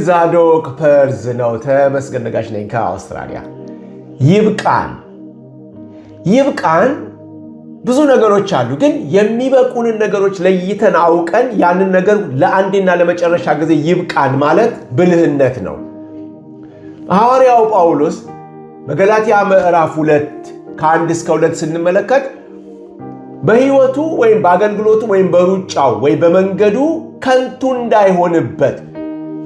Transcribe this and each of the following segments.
ዛዶቅ ፐርዝ ነው። ተመስገን ነጋሽ ነኝ ከአውስትራሊያ። ይብቃን ብዙ ነገሮች አሉ፣ ግን የሚበቁንን ነገሮች ለይተን አውቀን ያንን ነገር ለአንዴና ለመጨረሻ ጊዜ ይብቃን ማለት ብልህነት ነው። ሐዋርያው ጳውሎስ በገላትያ ምዕራፍ 2 ከ1 እስከ 2 ስንመለከት በሕይወቱ ወይም በአገልግሎቱ ወይም በሩጫው ወይም በመንገዱ ከንቱ እንዳይሆንበት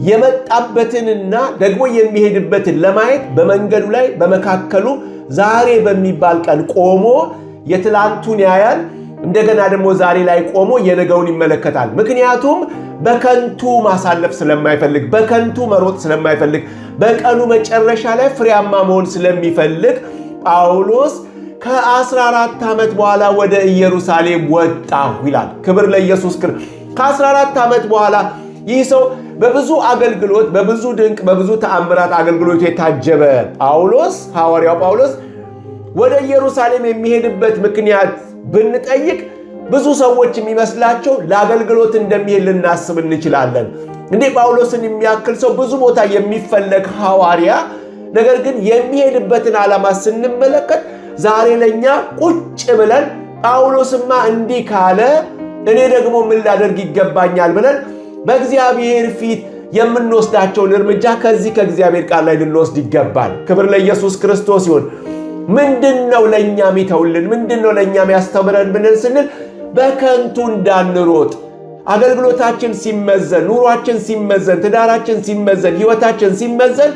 የመጣበትንና ደግሞ የሚሄድበትን ለማየት በመንገዱ ላይ በመካከሉ ዛሬ በሚባል ቀን ቆሞ የትላንቱን ያያል። እንደገና ደግሞ ዛሬ ላይ ቆሞ የነገውን ይመለከታል። ምክንያቱም በከንቱ ማሳለፍ ስለማይፈልግ፣ በከንቱ መሮጥ ስለማይፈልግ፣ በቀኑ መጨረሻ ላይ ፍሬያማ መሆን ስለሚፈልግ ጳውሎስ ከ14 ዓመት በኋላ ወደ ኢየሩሳሌም ወጣሁ ይላል። ክብር ለኢየሱስ ክርስቶስ። ከ14 ዓመት በኋላ ይህ ሰው በብዙ አገልግሎት፣ በብዙ ድንቅ፣ በብዙ ተአምራት አገልግሎት የታጀበ ጳውሎስ፣ ሐዋርያው ጳውሎስ ወደ ኢየሩሳሌም የሚሄድበት ምክንያት ብንጠይቅ ብዙ ሰዎች የሚመስላቸው ለአገልግሎት እንደሚሄድ ልናስብ እንችላለን። እንዴ ጳውሎስን የሚያክል ሰው ብዙ ቦታ የሚፈለግ ሐዋርያ፣ ነገር ግን የሚሄድበትን ዓላማ ስንመለከት ዛሬ ለኛ ቁጭ ብለን ጳውሎስማ እንዲህ ካለ እኔ ደግሞ ምን ላደርግ ይገባኛል ብለን በእግዚአብሔር ፊት የምንወስዳቸውን እርምጃ ከዚህ ከእግዚአብሔር ቃል ላይ ልንወስድ ይገባል። ክብር ለኢየሱስ ክርስቶስ ይሁን። ምንድነው ለኛ የሚተውልን? ምንድነው ለኛ የሚያስተምረን ብለን ስንል በከንቱ እንዳንሮጥ፣ አገልግሎታችን ሲመዘን፣ ኑሯችን ሲመዘን፣ ትዳራችን ሲመዘን፣ ሕይወታችን ሲመዘን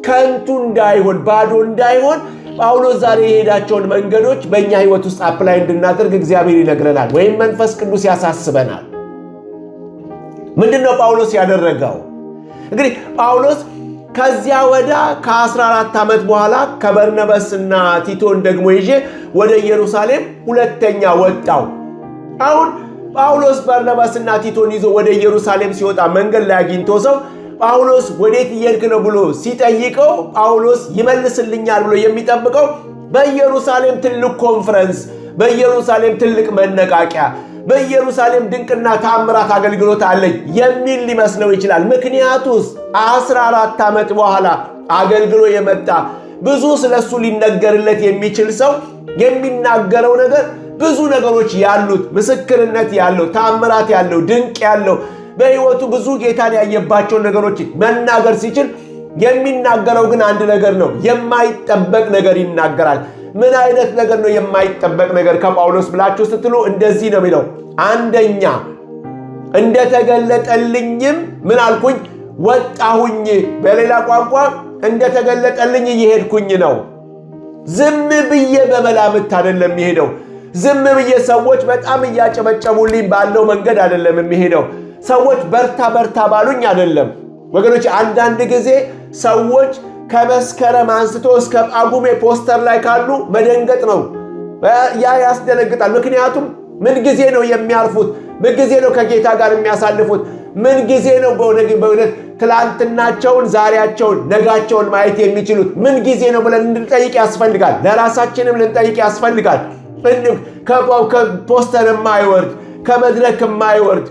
ከንቱ እንዳይሆን፣ ባዶ እንዳይሆን ጳውሎስ ዛሬ የሄዳቸውን መንገዶች በእኛ ሕይወት ውስጥ አፕላይ እንድናደርግ እግዚአብሔር ይነግረናል፣ ወይም መንፈስ ቅዱስ ያሳስበናል። ምንድነው ጳውሎስ ያደረገው? እንግዲህ ጳውሎስ ከዚያ ወዳ ከ14 ዓመት በኋላ ከበርናባስና ቲቶን ደግሞ ይዤ ወደ ኢየሩሳሌም ሁለተኛ ወጣው። አሁን ጳውሎስ በርናባስና ቲቶን ይዞ ወደ ኢየሩሳሌም ሲወጣ መንገድ ላይ አግኝቶ ሰው ጳውሎስ ወዴት እየሄድክ ነው ብሎ ሲጠይቀው ጳውሎስ ይመልስልኛል ብሎ የሚጠብቀው በኢየሩሳሌም ትልቅ ኮንፈረንስ፣ በኢየሩሳሌም ትልቅ መነቃቂያ፣ በኢየሩሳሌም ድንቅና ተአምራት አገልግሎት አለኝ የሚል ሊመስለው ይችላል። ምክንያቱስ 14 ዓመት በኋላ አገልግሎ የመጣ ብዙ ስለሱ ሊነገርለት የሚችል ሰው የሚናገረው ነገር ብዙ ነገሮች ያሉት፣ ምስክርነት ያለው፣ ተአምራት ያለው፣ ድንቅ ያለው፣ በሕይወቱ ብዙ ጌታን ያየባቸውን ነገሮች መናገር ሲችል የሚናገረው ግን አንድ ነገር ነው። የማይጠበቅ ነገር ይናገራል። ምን አይነት ነገር ነው የማይጠበቅ ነገር ከጳውሎስ ብላችሁ ስትሉ እንደዚህ ነው የሚለው። አንደኛ እንደተገለጠልኝም ምን አልኩኝ? ወጣሁኝ። በሌላ ቋንቋ እንደተገለጠልኝ እየሄድኩኝ ነው። ዝም ብዬ በመላምት አይደለም የሚሄደው። ዝም ብዬ ሰዎች በጣም እያጨበጨቡልኝ ባለው መንገድ አይደለም የሚሄደው። ሰዎች በርታ በርታ ባሉኝ አይደለም። ወገኖች አንዳንድ ጊዜ ሰዎች ከመስከረም አንስቶ እስከ ጳጉሜ ፖስተር ላይ ካሉ መደንገጥ ነው። ያ ያስደነግጣል። ምክንያቱም ምን ጊዜ ነው የሚያርፉት? ምን ጊዜ ነው ከጌታ ጋር የሚያሳልፉት? ምን ጊዜ ነው በእውነት ትላንትናቸውን፣ ዛሬያቸውን፣ ነጋቸውን ማየት የሚችሉት? ምን ጊዜ ነው ብለን እንድንጠይቅ ያስፈልጋል። ለራሳችንም ልንጠይቅ ያስፈልጋል። ከፖስተር የማይወርድ ከመድረክ የማይወርድ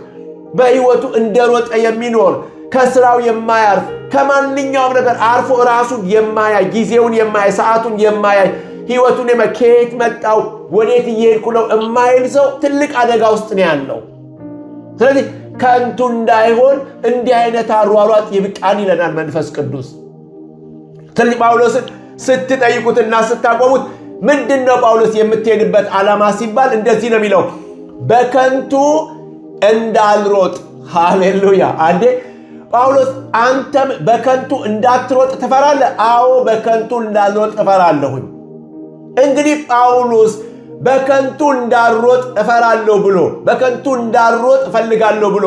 በሕይወቱ እንደሮጠ የሚኖር ከስራው የማያርፍ ከማንኛውም ነገር አርፎ ራሱን የማያይ ጊዜውን የማያይ ሰዓቱን የማያይ ሕይወቱን ከየት መጣው ወዴት እየሄድኩ ነው የማይል ሰው ትልቅ አደጋ ውስጥ ነው ያለው። ስለዚህ ከንቱ እንዳይሆን እንዲህ አይነት አሯሯጥ ይብቃን ይለናል መንፈስ ቅዱስ። ስለዚህ ጳውሎስን ስትጠይቁትና ስታቆሙት ምንድነው ጳውሎስ የምትሄድበት ዓላማ ሲባል እንደዚህ ነው የሚለው፣ በከንቱ እንዳልሮጥ። ሃሌሉያ! አንዴ ጳውሎስ አንተም በከንቱ እንዳትሮጥ ትፈራለህ? አዎ በከንቱ እንዳልሮጥ እፈራለሁኝ። እንግዲህ ጳውሎስ በከንቱ እንዳልሮጥ እፈራለሁ ብሎ በከንቱ እንዳልሮጥ እፈልጋለሁ ብሎ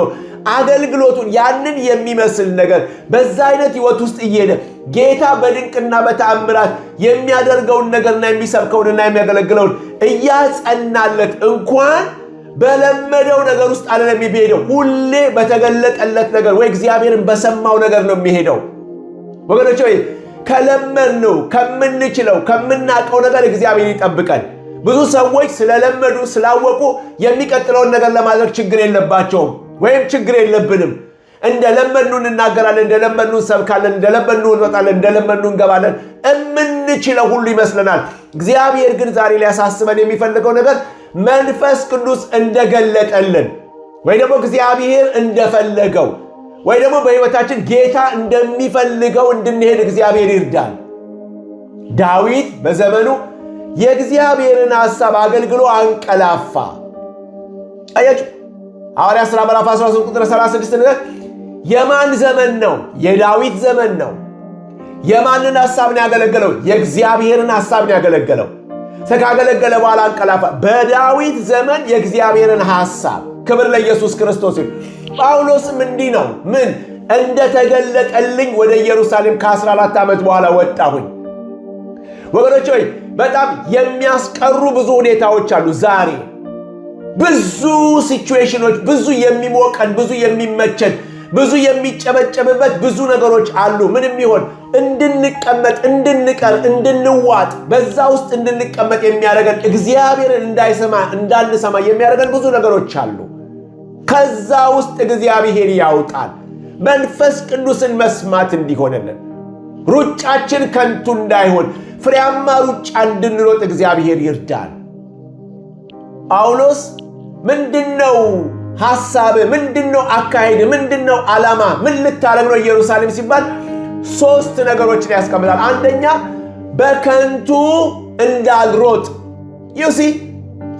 አገልግሎቱን ያንን የሚመስል ነገር በዛ አይነት ሕይወት ውስጥ እየሄደ ጌታ በድንቅና በተአምራት የሚያደርገውን ነገርና የሚሰብከውንና የሚያገለግለውን እያጸናለት እንኳን በለመደው ነገር ውስጥ አይደለም የሚሄደው። ሁሌ በተገለጠለት ነገር ወይ እግዚአብሔርን በሰማው ነገር ነው የሚሄደው። ወገኖች ሆይ ከለመድነው ከምንችለው ከምናውቀው ነገር እግዚአብሔር ይጠብቀን። ብዙ ሰዎች ስለለመዱ ስላወቁ የሚቀጥለውን ነገር ለማድረግ ችግር የለባቸውም ወይም ችግር የለብንም። እንደለመኑ እንናገራለን፣ እንደለመኑ እንሰብካለን፣ እንደለመኑ እንወጣለን፣ እንደለመኑ እንገባለን። የምንችለው ሁሉ ይመስለናል። እግዚአብሔር ግን ዛሬ ሊያሳስበን የሚፈልገው ነገር መንፈስ ቅዱስ እንደገለጠልን ወይ ደግሞ እግዚአብሔር እንደፈለገው ወይ ደግሞ በሕይወታችን ጌታ እንደሚፈልገው እንድንሄድ እግዚአብሔር ይርዳል። ዳዊት በዘመኑ የእግዚአብሔርን ሐሳብ አገልግሎ አንቀላፋ። አያችሁ ሐዋርያት ሥራ ምዕራፍ 13 ቁጥር 36 የማን ዘመን ነው? የዳዊት ዘመን ነው። የማንን ሐሳብ ነው ያገለገለው? የእግዚአብሔርን ሐሳብ ነው ያገለገለው። ካገለገለ በኋላ አንቀላፋ። በዳዊት ዘመን የእግዚአብሔርን ሐሳብ። ክብር ለኢየሱስ ክርስቶስ ይሁን። ጳውሎስም እንዲህ ነው። ምን እንደተገለጠልኝ ወደ ኢየሩሳሌም ከ14 ዓመት በኋላ ወጣሁኝ። ወገኖች ሆይ በጣም የሚያስቀሩ ብዙ ሁኔታዎች አሉ። ዛሬ ብዙ ሲቹዌሽኖች፣ ብዙ የሚሞቀን፣ ብዙ የሚመቸን፣ ብዙ የሚጨበጨብበት ብዙ ነገሮች አሉ። ምንም ይሆን እንድንቀመጥ፣ እንድንቀር፣ እንድንዋጥ፣ በዛ ውስጥ እንድንቀመጥ የሚያደርገን እግዚአብሔርን እንዳንሰማ የሚያደርገን ብዙ ነገሮች አሉ። ከዛ ውስጥ እግዚአብሔር ያውጣል። መንፈስ ቅዱስን መስማት እንዲሆንልን፣ ሩጫችን ከንቱ እንዳይሆን ፍሬያማ ሩጫ እንድንሮጥ እግዚአብሔር ይርዳል። ጳውሎስ ምንድነው ሐሳብ? ምንድነው አካሄድ? ምንድነው ዓላማ? ምን ልታረግ ነው ኢየሩሳሌም ሲባል 3 ነገሮችን ያስቀምጣል። አንደኛ በከንቱ እንዳልሮጥ። ዩሲ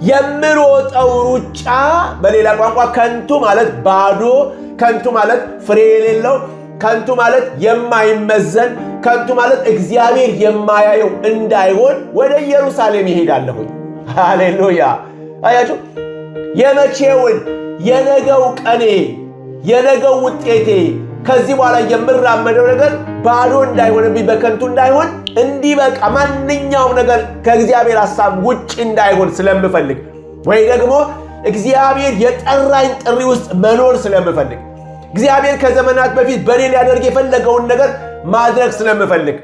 የምሮጠው ሩጫ በሌላ ቋንቋ ከንቱ ማለት ባዶ፣ ከንቱ ማለት ፍሬ የሌለው፣ ከንቱ ማለት የማይመዘን፣ ከንቱ ማለት እግዚአብሔር የማያየው እንዳይሆን ወደ ኢየሩሳሌም ይሄዳለሁኝ። ሃሌሉያ! አያችሁ የመቼውን የነገው ቀኔ የነገው ውጤቴ ከዚህ በኋላ የምራመደው ነገር ባዶ እንዳይሆንብኝ፣ በከንቱ እንዳይሆን፣ እንዲበቃ ማንኛውም ነገር ከእግዚአብሔር ሐሳብ ውጭ እንዳይሆን ስለምፈልግ ወይ ደግሞ እግዚአብሔር የጠራኝ ጥሪ ውስጥ መኖር ስለምፈልግ እግዚአብሔር ከዘመናት በፊት በኔ ሊያደርግ የፈለገውን ነገር ማድረግ ስለምፈልግ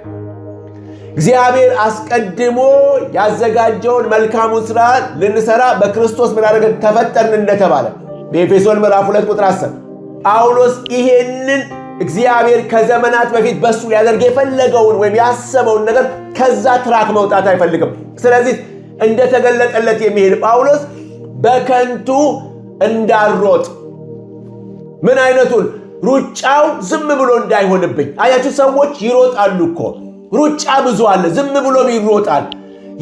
እግዚአብሔር አስቀድሞ ያዘጋጀውን መልካሙን ሥራ ልንሰራ በክርስቶስ ምን አደረገን? ተፈጠርን እንደተባለ በኤፌሶን ምዕራፍ 2 ቁጥር 10 ጳውሎስ ይሄንን እግዚአብሔር ከዘመናት በፊት በሱ ሊያደርግ የፈለገውን ወይም ያሰበውን ነገር ከዛ ትራክ መውጣት አይፈልግም። ስለዚህ እንደተገለጠለት የሚሄድ ጳውሎስ በከንቱ እንዳልሮጥ፣ ምን አይነቱን ሩጫው ዝም ብሎ እንዳይሆንብኝ። አያችሁ ሰዎች ይሮጣሉ እኮ ሩጫ ብዙ አለ። ዝም ብሎም ይሮጣል፣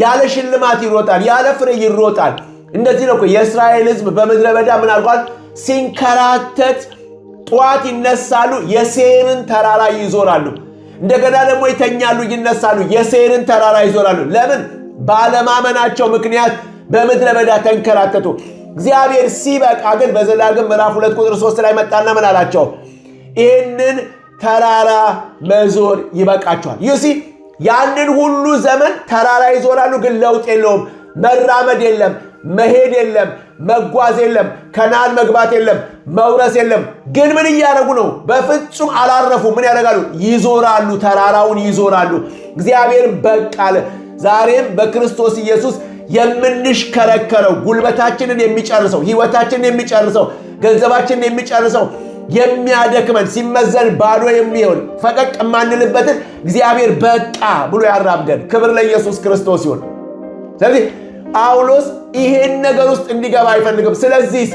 ያለ ሽልማት ይሮጣል፣ ያለ ፍሬ ይሮጣል። እንደዚህ ነው እኮ የእስራኤል ሕዝብ በምድረ በዳ ምን አልኳል? ሲንከራተት ጠዋት ይነሳሉ፣ የሴርን ተራራ ይዞራሉ። እንደገና ደግሞ ይተኛሉ፣ ይነሳሉ፣ የሴርን ተራራ ይዞራሉ። ለምን? ባለማመናቸው ምክንያት በምድረ በዳ ተንከራተቱ። እግዚአብሔር ሲበቃ ግን በዘዳግም ምዕራፍ 2 ቁጥር 3 ላይ መጣና ምን አላቸው? ይህንን ተራራ መዞር ይበቃቸዋል። ዩሲ ያንን ሁሉ ዘመን ተራራ ይዞራሉ፣ ግን ለውጥ የለውም። መራመድ የለም፣ መሄድ የለም፣ መጓዝ የለም፣ ከነዓን መግባት የለም፣ መውረስ የለም። ግን ምን እያደረጉ ነው? በፍጹም አላረፉ። ምን ያደርጋሉ? ይዞራሉ፣ ተራራውን ይዞራሉ። እግዚአብሔር በቃ አለ። ዛሬም በክርስቶስ ኢየሱስ የምንሽከረከረው ጉልበታችንን የሚጨርሰው፣ ሕይወታችንን የሚጨርሰው፣ ገንዘባችንን የሚጨርሰው፣ የሚያደክመን ሲመዘን ባዶ የሚሆን ፈቀቅ የማንልበትን እግዚአብሔር በቃ ብሎ ያራምደን። ክብር ለኢየሱስ ክርስቶስ ይሁን። ስለዚህ ጳውሎስ ይሄን ነገር ውስጥ እንዲገባ አይፈልግም። ስለዚህ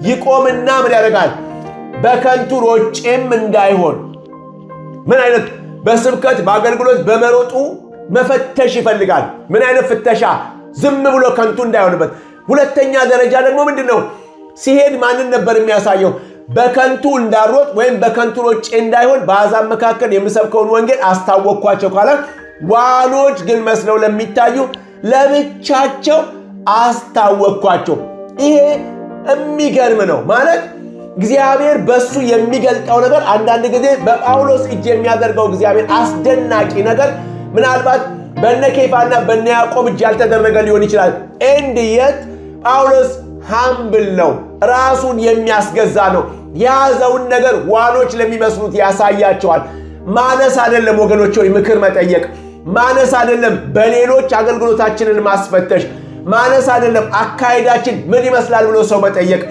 ይቆምና ምን ያደርጋል? በከንቱ ሮጬም እንዳይሆን ምን አይነት በስብከት በአገልግሎት በመሮጡ መፈተሽ ይፈልጋል። ምን አይነት ፍተሻ? ዝም ብሎ ከንቱ እንዳይሆንበት። ሁለተኛ ደረጃ ደግሞ ምንድነው? ሲሄድ ማንን ነበር የሚያሳየው? በከንቱ እንዳሮጥ ወይም በከንቱ ሮጬ እንዳይሆን በአሕዛብ መካከል የምሰብከውን ወንጌል አስታወቅኳቸው ካለ ዋኖች ግን መስለው ለሚታዩ ለብቻቸው አስታወቅኳቸው። ይሄ የሚገርም ነው። ማለት እግዚአብሔር በሱ የሚገልጠው ነገር አንዳንድ ጊዜ በጳውሎስ እጅ የሚያደርገው እግዚአብሔር አስደናቂ ነገር ምናልባት በነ ኬፋና በነ ያዕቆብ እጅ ያልተደረገ ሊሆን ይችላል። እንድየት ጳውሎስ ሃምብል ነው፣ ራሱን የሚያስገዛ ነው። የያዘውን ነገር ዋኖች ለሚመስሉት ያሳያቸዋል። ማነስ አይደለም ወገኖች ሆይ ምክር መጠየቅ፣ ማነስ አይደለም በሌሎች አገልግሎታችንን ማስፈተሽ፣ ማነስ አይደለም አካሄዳችን ምን ይመስላል ብሎ ሰው መጠየቅ፣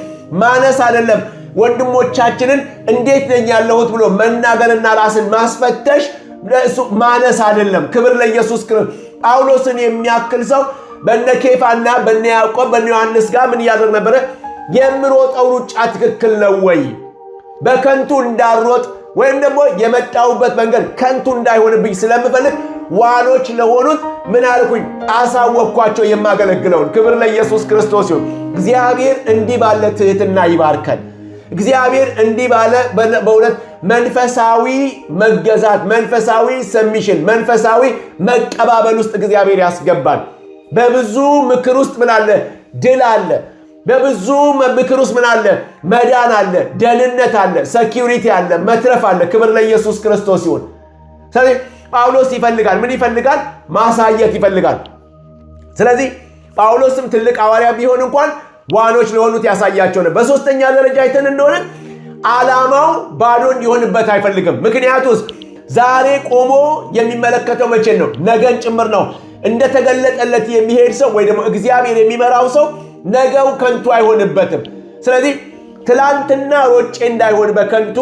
ማነስ አይደለም ወንድሞቻችንን እንዴት ነኝ ያለሁት ብሎ መናገርና ራስን ማስፈተሽ ማነስ አይደለም። ክብር ለኢየሱስ ክርስቶስ። ጳውሎስን የሚያክል ሰው በነ ኬፋና በነ ያዕቆብ በነ ዮሐንስ ጋር ምን ያደርግ ነበር? የምሮጠው ሩጫ ትክክል ነው ወይ? በከንቱ እንዳልሮጥ ወይም ደግሞ የመጣሁበት መንገድ ከንቱ እንዳይሆንብኝ ስለምፈልግ ዋኖች ለሆኑት ምን አልኩኝ? አሳወቅኳቸው የማገለግለውን። ክብር ለኢየሱስ ክርስቶስ ይሁን። እግዚአብሔር እንዲህ ባለ ትህትና ይባርከን። እግዚአብሔር እንዲህ ባለ በእውነት መንፈሳዊ መገዛት፣ መንፈሳዊ ሰሚሽን፣ መንፈሳዊ መቀባበል ውስጥ እግዚአብሔር ያስገባል። በብዙ ምክር ውስጥ ምን አለ? ድል አለ። በብዙ ምክር ውስጥ ምን አለ? መዳን አለ፣ ደህንነት አለ፣ ሴኩሪቲ አለ፣ መትረፍ አለ። ክብር ለኢየሱስ ክርስቶስ ይሁን። ስለዚህ ጳውሎስ ይፈልጋል፣ ምን ይፈልጋል? ማሳየት ይፈልጋል። ስለዚህ ጳውሎስም ትልቅ ሐዋርያ ቢሆን እንኳን ዋኖች ለሆኑት ያሳያቸው ነው። በሶስተኛ ደረጃ አይተን እንደሆነ ዓላማው ባዶ እንዲሆንበት አይፈልግም። ምክንያቱስ ዛሬ ቆሞ የሚመለከተው መቼ ነው? ነገን ጭምር ነው። እንደተገለጠለት የሚሄድ ሰው ወይ ደግሞ እግዚአብሔር የሚመራው ሰው ነገው ከንቱ አይሆንበትም። ስለዚህ ትላንትና ሮጬ እንዳይሆን በከንቱ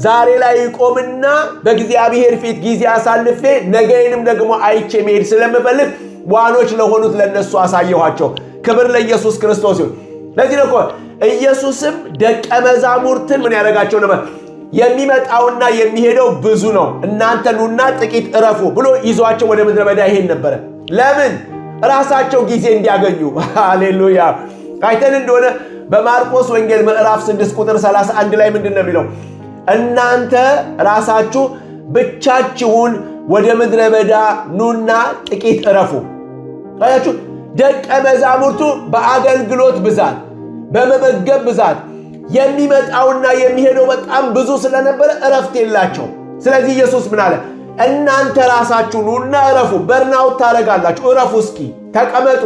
ዛሬ ላይ ቆምና በእግዚአብሔር ፊት ጊዜ አሳልፌ ነገንም ደግሞ አይቼ መሄድ ስለምፈልግ ዋኖች ለሆኑት ለነሱ አሳየኋቸው። ክብር ለኢየሱስ ክርስቶስ ይሁን። ለዚህ ነው እኮ ኢየሱስም ደቀ መዛሙርትን ምን ያደርጋቸው ነበር? የሚመጣውና የሚሄደው ብዙ ነው፣ እናንተ ኑና ጥቂት እረፉ ብሎ ይዟቸው ወደ ምድረ በዳ ይሄድ ነበረ። ለምን? ራሳቸው ጊዜ እንዲያገኙ። ሃሌሉያ። አይተን እንደሆነ በማርቆስ ወንጌል ምዕራፍ 6 ቁጥር 31 ላይ ምንድን ነው የሚለው? እናንተ ራሳችሁ ብቻችሁን ወደ ምድረ በዳ ኑና ጥቂት እረፉ። አያችሁ፣ ደቀ መዛሙርቱ በአገልግሎት ብዛት፣ በመመገብ ብዛት የሚመጣውና የሚሄደው በጣም ብዙ ስለነበረ እረፍት የላቸው። ስለዚህ ኢየሱስ ምን አለ? እናንተ ራሳችሁ ኑና እረፉ። በርናውት ታረጋላችሁ፣ እረፉ፣ እስኪ ተቀመጡ።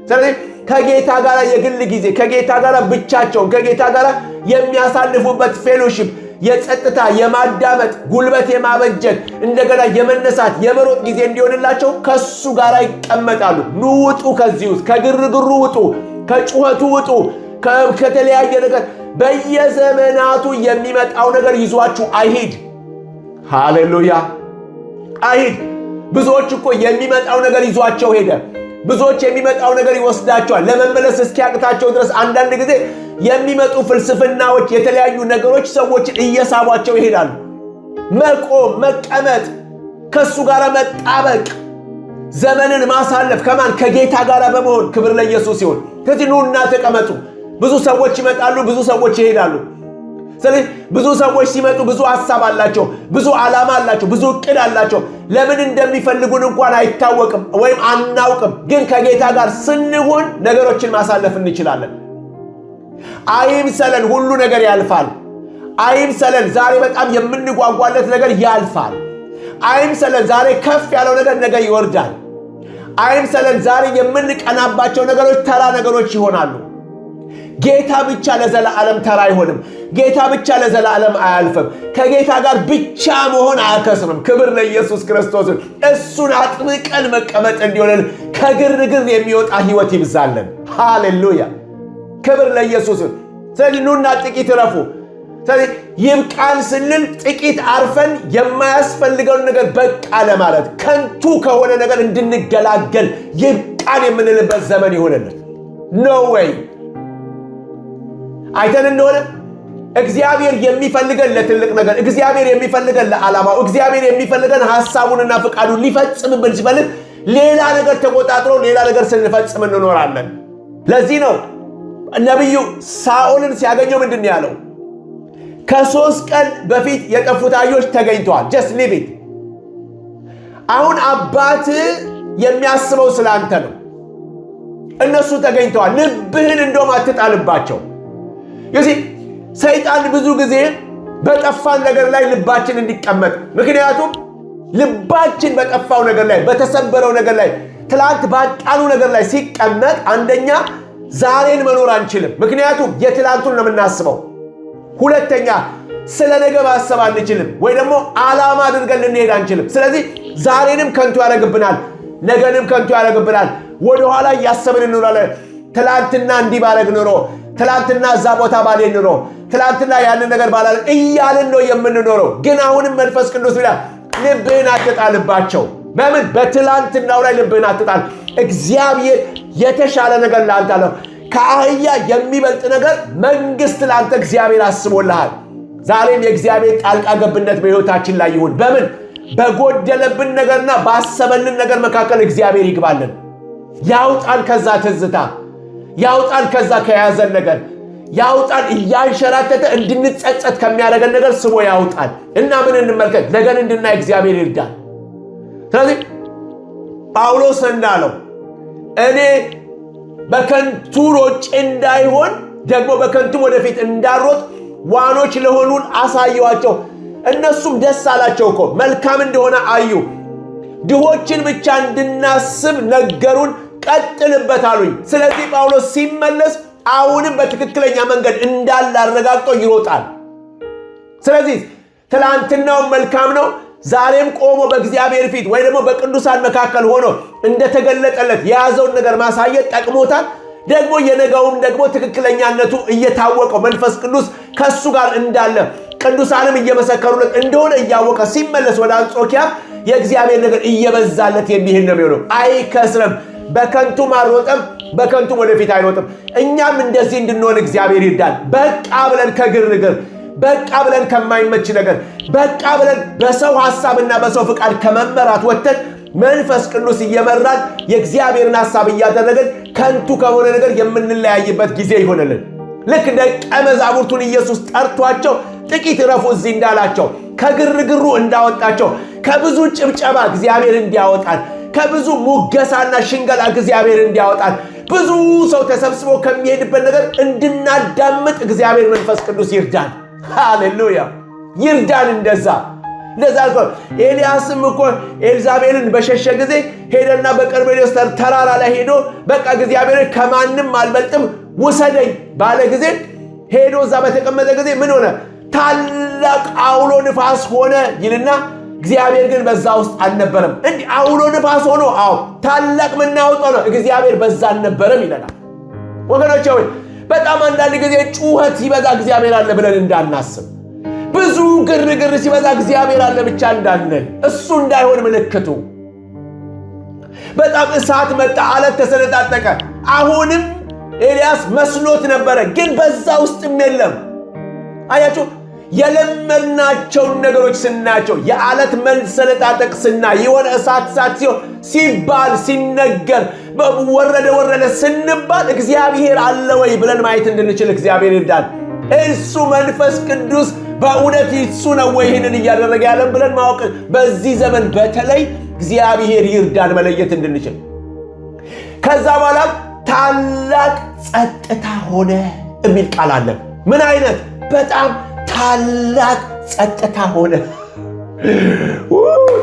ስለዚህ ከጌታ ጋር የግል ጊዜ፣ ከጌታ ጋር ብቻቸውን ከጌታ ጋር የሚያሳልፉበት ፌሎሺፕ፣ የጸጥታ የማዳመጥ ጉልበት የማበጀት እንደገና የመነሳት የመሮጥ ጊዜ እንዲሆንላቸው ከሱ ጋር ይቀመጣሉ። ኑ ውጡ፣ ከዚህ ውስጥ ከግርግሩ ውጡ፣ ከጩኸቱ ውጡ፣ ከተለያየ ነገር በየዘመናቱ የሚመጣው ነገር ይዟችሁ አይሂድ። ሃሌሉያ አይሂድ። ብዙዎች እኮ የሚመጣው ነገር ይዟቸው ሄደ። ብዙዎች የሚመጣው ነገር ይወስዳቸዋል ለመመለስ እስኪያቅታቸው ድረስ። አንዳንድ ጊዜ የሚመጡ ፍልስፍናዎች፣ የተለያዩ ነገሮች ሰዎችን እየሳቧቸው ይሄዳሉ። መቆም፣ መቀመጥ፣ ከሱ ጋር መጣበቅ፣ ዘመንን ማሳለፍ ከማን? ከጌታ ጋር በመሆን። ክብር ለኢየሱስ ይሁን። ከዚህ ኑና ተቀመጡ። ብዙ ሰዎች ይመጣሉ፣ ብዙ ሰዎች ይሄዳሉ። ስለዚህ ብዙ ሰዎች ሲመጡ ብዙ ሐሳብ አላቸው፣ ብዙ ዓላማ አላቸው፣ ብዙ እቅድ አላቸው። ለምን እንደሚፈልጉን እንኳን አይታወቅም ወይም አናውቅም። ግን ከጌታ ጋር ስንሆን ነገሮችን ማሳለፍ እንችላለን። አይምሰለን፣ ሁሉ ነገር ያልፋል። አይምሰለን፣ ዛሬ በጣም የምንጓጓለት ነገር ያልፋል። አይምሰለን፣ ዛሬ ከፍ ያለው ነገር ነገ ይወርዳል። አይምሰለን፣ ዛሬ የምንቀናባቸው ነገሮች ተራ ነገሮች ይሆናሉ። ጌታ ብቻ ለዘላለም ተራ አይሆንም። ጌታ ብቻ ለዘላለም አያልፍም። ከጌታ ጋር ብቻ መሆን አያከስርም። ክብር ለኢየሱስ ክርስቶስ። እሱን አጥብቀን መቀመጥ እንዲሆነን ከግርግር የሚወጣ ሕይወት ይብዛለን። ሃሌሉያ፣ ክብር ለኢየሱስ። ስለዚህ ኑና ጥቂት እረፉ። ስለዚህ ይብቃን ስንል ጥቂት አርፈን የማያስፈልገውን ነገር በቃ ለማለት ከንቱ ከሆነ ነገር እንድንገላገል ይብቃን የምንልበት ዘመን ይሆንልን። ኖ ወይ አይተን እንደሆነ እግዚአብሔር የሚፈልገን ለትልቅ ነገር፣ እግዚአብሔር የሚፈልገን ለዓላማው፣ እግዚአብሔር የሚፈልገን ሐሳቡንና ፍቃዱን ሊፈጽምብን ሲፈልግ ሌላ ነገር ተቆጣጥሮ ሌላ ነገር ስንፈጽም እንኖራለን። ለዚህ ነው ነቢዩ ሳኦልን ሲያገኘው ምንድን ነው ያለው? ከ3 ቀን በፊት የጠፉት አህዮች ተገኝተዋል። ጀስት ሊቭ ኢት። አሁን አባት የሚያስበው ስላንተ ነው። እነሱ ተገኝተዋል። ልብህን እንደውም አትጣልባቸው። ይህ ሰይጣን ብዙ ጊዜ በጠፋን ነገር ላይ ልባችን እንዲቀመጥ፣ ምክንያቱም ልባችን በጠፋው ነገር ላይ፣ በተሰበረው ነገር ላይ፣ ትላንት ባጣኑ ነገር ላይ ሲቀመጥ አንደኛ ዛሬን መኖር አንችልም። ምክንያቱም የትላንቱን ነው የምናስበው። ሁለተኛ ስለ ነገ ማሰብ አንችልም፣ ወይ ደግሞ ዓላማ አድርገን ልንሄድ አንችልም። ስለዚህ ዛሬንም ከንቱ ያደርግብናል፣ ነገንም ከንቱ ያደርግብናል። ወደኋላ እያሰብን እንኖራለን። ትላንትና እንዲህ ባረግ ኖሮ፣ ትላንትና እዛ ቦታ ባሌን ኑሮ ትላንትና ያንን ነገር ባላለ እያልን ነው የምንኖረው። ግን አሁንም መንፈስ ቅዱስ ይላል ልብህን አትጣልባቸው። በምን? በትላንትናው ላይ ልብህን አትጣል። እግዚአብሔር የተሻለ ነገር ለአንተ አለው። ከአህያ የሚበልጥ ነገር መንግስት ለአንተ እግዚአብሔር አስቦልሃል። ዛሬም የእግዚአብሔር ጣልቃ ገብነት በሕይወታችን ላይ ይሁን። በምን? በጎደለብን ነገርና ባሰበልን ነገር መካከል እግዚአብሔር ይግባልን። ያውጣን ከዛ ትዝታ፣ ያውጣን ከዛ ከያዘን ነገር፣ ያውጣን እያንሸራተተ እንድንጸጸት ከሚያደርገን ነገር ስቦ ያውጣን እና ምን እንመልከት? ነገን እንድናይ እግዚአብሔር ይርዳን። ስለዚህ ጳውሎስ እንዳለው እኔ በከንቱ ሮጬ እንዳይሆን ደግሞ በከንቱም ወደፊት እንዳሮጥ ዋኖች ለሆኑን አሳየዋቸው። እነሱም ደስ አላቸው እኮ መልካም እንደሆነ አዩ። ድሆችን ብቻ እንድናስብ ነገሩን፣ ቀጥልበት አሉኝ። ስለዚህ ጳውሎስ ሲመለስ አሁንም በትክክለኛ መንገድ እንዳለ አረጋግጦ ይሮጣል። ስለዚህ ትላንትናውም መልካም ነው። ዛሬም ቆሞ በእግዚአብሔር ፊት ወይ ደግሞ በቅዱሳን መካከል ሆኖ እንደተገለጠለት የያዘውን ነገር ማሳየት ጠቅሞታል። ደግሞ የነገውም ደግሞ ትክክለኛነቱ እየታወቀው መንፈስ ቅዱስ ከሱ ጋር እንዳለ ቅዱሳንም እየመሰከሩለት እንደሆነ እያወቀ ሲመለስ ወደ አንጾኪያ የእግዚአብሔር ነገር እየበዛለት የሚሄድ ነው የሚሆነው። አይከስረም፣ በከንቱም አልሮጠም፣ በከንቱም ወደፊት አይሮጥም። እኛም እንደዚህ እንድንሆን እግዚአብሔር ይርዳል። በቃ ብለን ከግርግር፣ በቃ ብለን ከማይመች ነገር፣ በቃ ብለን በሰው ሐሳብና በሰው ፍቃድ ከመመራት ወጥተን መንፈስ ቅዱስ እየመራን የእግዚአብሔርን ሐሳብ እያደረገን ከንቱ ከሆነ ነገር የምንለያይበት ጊዜ ይሆንልን። ልክ ደቀ መዛሙርቱን ኢየሱስ ጠርቷቸው ጥቂት ረፉ እዚህ እንዳላቸው፣ ከግርግሩ እንዳወጣቸው፣ ከብዙ ጭብጨባ እግዚአብሔር እንዲያወጣን፣ ከብዙ ሙገሳና ሽንገላ እግዚአብሔር እንዲያወጣን፣ ብዙ ሰው ተሰብስቦ ከሚሄድበት ነገር እንድናዳምጥ እግዚአብሔር መንፈስ ቅዱስ ይርዳን። ሃሌሉያ! ይርዳን። እንደዛ እኮ ኤልያስም እኮ ኤልዛቤልን በሸሸ ጊዜ ሄደና በቀርሜሎስ ተራራ ላይ ሄዶ በቃ እግዚአብሔር ከማንም አልበልጥም ውሰደኝ ባለ ጊዜ ሄዶ እዛ በተቀመጠ ጊዜ ምን ሆነ? ታላቅ አውሎ ንፋስ ሆነ ይልና እግዚአብሔር ግን በዛ ውስጥ አልነበረም። እንዲህ አውሎ ንፋስ ሆኖ ታላቅ መናወጥ ነው፣ እግዚአብሔር በዛ አልነበረም ይለናል። ወገኖቼ ሆይ በጣም አንዳንድ ጊዜ ጩኸት ሲበዛ እግዚአብሔር አለ ብለን እንዳናስብ፣ ብዙ ግርግር ሲበዛ እግዚአብሔር አለ ብቻ እንዳንል፣ እሱ እንዳይሆን ምልክቱ በጣም እሳት መጣ፣ አለት ተሰነጣጠቀ። አሁንም ኤልያስ መስሎት ነበረ፣ ግን በዛ ውስጥም የለም። አያችሁ፣ የለመድናቸውን ነገሮች ስናቸው፣ የአለት መሰነጣጠቅ ስናይ፣ የሆነ እሳት ሲሆን ሲባል ሲነገር፣ ወረደ ስንባል እግዚአብሔር አለ ወይ ብለን ማየት እንድንችል እግዚአብሔር ይርዳል። እሱ መንፈስ ቅዱስ በእውነት እሱ ነው ወይ ይህንን እያደረገ ያለን ብለን ማወቅ በዚህ ዘመን በተለይ እግዚአብሔር ይርዳን መለየት እንድንችል። ከዛ በኋላ ታላቅ ጸጥታ ሆነ የሚል ቃል አለ። ምን አይነት? በጣም ታላቅ ጸጥታ ሆነ።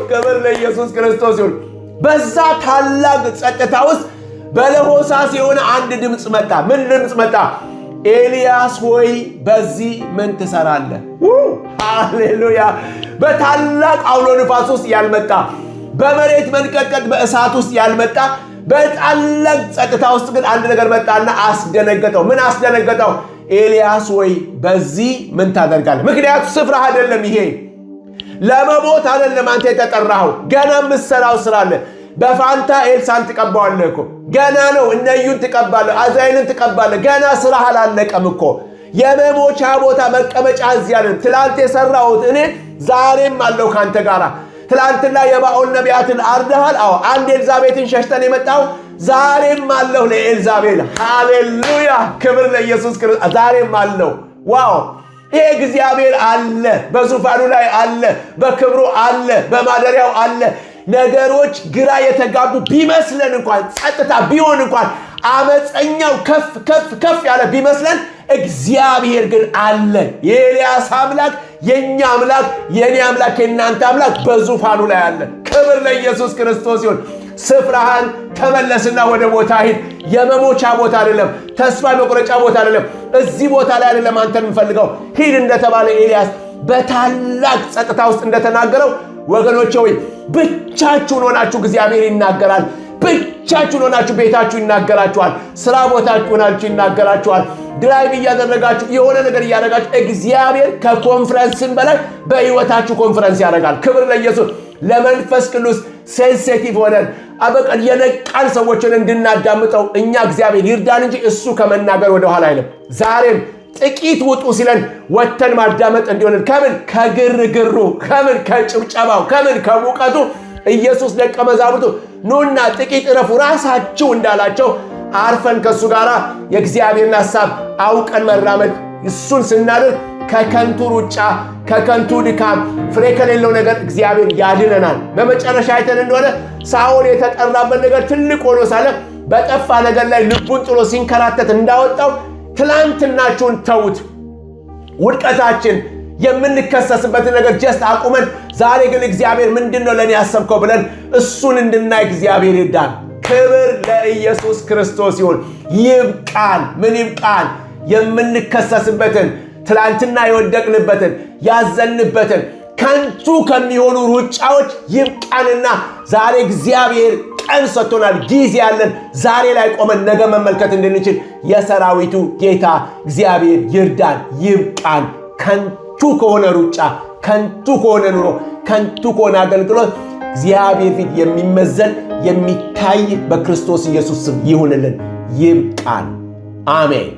ክብር ለኢየሱስ ክርስቶስ ይሁን። በዛ ታላቅ ጸጥታ ውስጥ በለሆሳስ የሆነ አንድ ድምፅ መጣ። ምን ድምፅ መጣ? ኤልያስ ሆይ በዚህ ምን ትሰራለህ? ሃሌሉያ! በታላቅ አውሎ ንፋስ ውስጥ ያልመጣ፣ በመሬት መንቀጥቀጥ በእሳት ውስጥ ያልመጣ፣ በታላቅ ጸጥታ ውስጥ ግን አንድ ነገር መጣና አስደነገጠው። ምን አስደነገጠው? ኤልያስ ሆይ በዚህ ምን ታደርጋለህ? ምክንያቱ ስፍራ አይደለም፣ ይሄ ለመሞት አይደለም አንተ የተጠራኸው። ገና የምትሰራው ስራ አለ። በፋንታ ኤልሳን ትቀባዋለህ እኮ ገና ነው። እነዩን ትቀባለህ፣ አዛይልን ትቀባለህ። ገና ስራህ አላለቀም እኮ። የመሞቻ ቦታ መቀመጫ እዚህ አለ። ትላንት የሰራሁት እኔ ዛሬም አለው ካንተ ጋራ። ትላንትና የባኦል ነቢያትን አርደሃል። አንድ ኤልዛቤትን ሸሽተን የመጣው ዛሬም አለው ለኤልዛቤል። ሃሌሉያ! ክብር ለኢየሱስ ክርስቶስ። ዛሬም አለው። ዋው! ይሄ እግዚአብሔር አለ፣ በዙፋኑ ላይ አለ፣ በክብሩ አለ፣ በማደሪያው አለ። ነገሮች ግራ የተጋቡ ቢመስለን እንኳን፣ ጸጥታ ቢሆን እንኳን፣ አመፀኛው ከፍ ያለ ቢመስለን፣ እግዚአብሔር ግን አለ። የኤልያስ አምላክ፣ የኛ አምላክ፣ የኔ አምላክ፣ የእናንተ አምላክ በዙፋኑ ላይ አለ። ክብር ለኢየሱስ ክርስቶስ ይሁን። ስፍራህን ተመለስና ወደ ቦታ ሂድ። የመሞቻ ቦታ አይደለም፣ ተስፋ መቁረጫ ቦታ አይደለም። እዚህ ቦታ ላይ አይደለም አንተን የምፈልገው። ሂድ እንደተባለ ኤልያስ በታላቅ ጸጥታ ውስጥ እንደተናገረው ወገኖቼ ሆይ ብቻችሁን ሆናችሁ እግዚአብሔር ይናገራል። ብቻችሁን ሆናችሁ ቤታችሁ ይናገራችኋል፣ ስራ ቦታችሁ ሆናችሁ ይናገራችኋል፣ ድራይቭ እያደረጋችሁ የሆነ ነገር እያደረጋችሁ እግዚአብሔር ከኮንፈረንስም በላይ በሕይወታችሁ ኮንፈረንስ ያደርጋል። ክብር ለኢየሱስ። ለመንፈስ ቅዱስ ሴንሲቲቭ ሆነን አበቀን የነቃን ሰዎችን እንድናዳምጠው እኛ እግዚአብሔር ይርዳን እንጂ እሱ ከመናገር ወደ ኋላ አይልም። ዛሬም ጥቂት ውጡ ሲለን ወተን ማዳመጥ እንዲሆን ከምን ከግርግሩ፣ ከምን ከጭብጨባው፣ ከምን ከሙቀቱ ኢየሱስ ደቀ መዛሙርቱ ኑና ጥቂት እረፉ ራሳችሁ እንዳላቸው አርፈን ከሱ ጋር የእግዚአብሔርን ሐሳብ አውቀን መራመድ እሱን ስናደርግ ከከንቱ ሩጫ፣ ከከንቱ ድካም፣ ፍሬ ከሌለው ነገር እግዚአብሔር ያድነናል። በመጨረሻ አይተን እንደሆነ ሳኦል የተጠራበት ነገር ትልቅ ሆኖ ሳለ በጠፋ ነገር ላይ ልቡን ጥሎ ሲንከራተት እንዳወጣው ትላንትናችሁን ተዉት። ውድቀታችን የምንከሰስበትን ነገር ጀስት አቁመን ዛሬ ግን እግዚአብሔር ምንድነው ለኔ ያሰብከው ብለን እሱን እንድናይ እግዚአብሔር ይርዳን። ክብር ለኢየሱስ ክርስቶስ ይሁን። ይብቃን። ምን ይብቃን? የምንከሰስበትን ትላንትና የወደቅንበትን ያዘንበትን ከንቱ ከሚሆኑ ሩጫዎች ይብቃንና ዛሬ እግዚአብሔር ቀን ሰጥቶናል፣ ጊዜ ያለን ዛሬ ላይ ቆመን ነገ መመልከት እንድንችል የሰራዊቱ ጌታ እግዚአብሔር ይርዳን። ይብቃን። ከንቱ ከሆነ ሩጫ፣ ከንቱ ከሆነ ኑሮ፣ ከንቱ ከሆነ አገልግሎት እግዚአብሔር ፊት የሚመዘን የሚታይ በክርስቶስ ኢየሱስ ስም ይሁንልን። ይብቃን። አሜን።